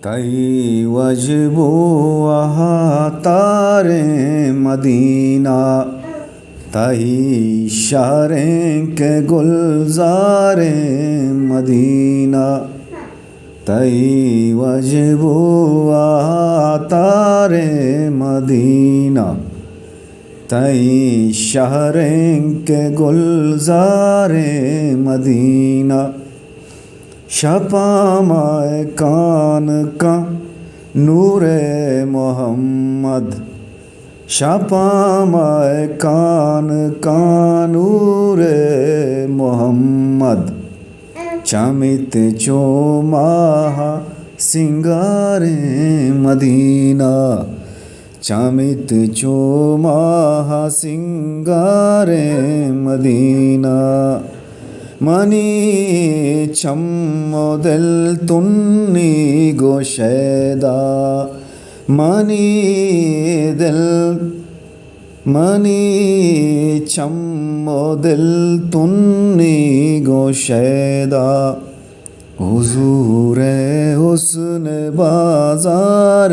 تئی وجب تار مدینہ تئی شہریں کے گلزار مدینہ تئی وجب تار مدینہ تئی شہریں کے گلزار مدینہ شپامائے کان کا نور محمد شپامائے کان کا نور محمد چمت چوماہ سنگار مدینہ چمت چوماہ سنگار مدینہ منی چم دل تنی گوشیدہ منی چم دل تنی گوشیدہ حضور حسن بازار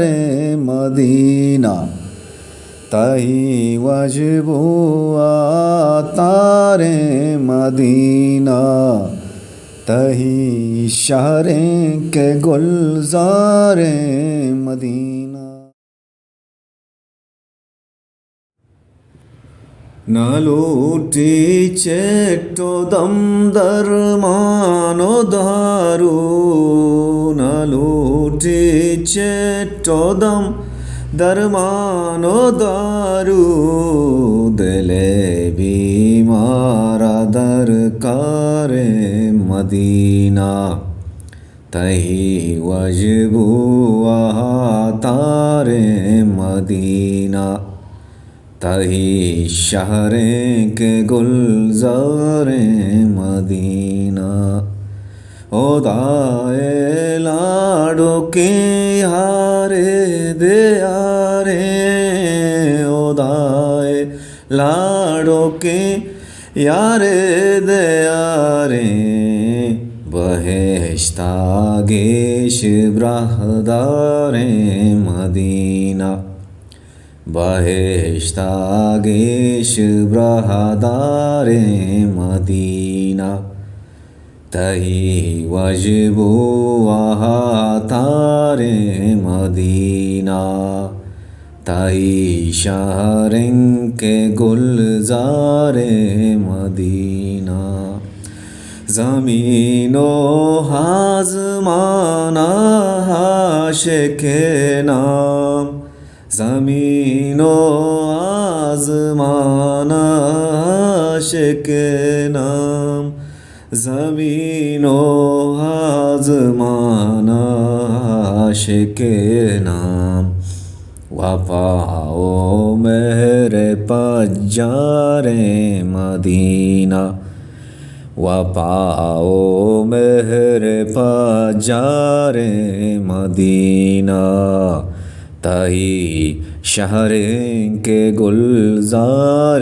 مدینہ تئی وجب تار مدینہ تئی شہریں کے گلزار مدینہ نہ لوٹی چیٹو دم درمانو دارو نہ لوٹی چیٹو دم درمانو دارو دل بیمارا درکار مدینہ تئی وجب تار مدینہ تئی شہریں کے گلزار مدینہ خدائے لاڈو کے یارے دے یارے خدائے لاڈو کے یارے دے یارے بہشتہ گیش برہدار مدینہ بہشتہ گیش برہدار مدینہ تئی وجب تار مدینہ تئی شہریں کے گلزار مدینہ زمین و آسمان عاشق نام زمین و آسمان عاشق نام زمین و آسمان عاشق نام وفاؤ مہر پجار مدینہ وفاؤ مہر پجار مدینہ تئی شہریں کے گلزار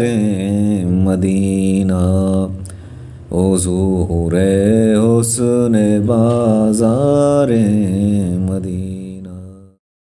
مدینہ حضور حسن بازار مدینہ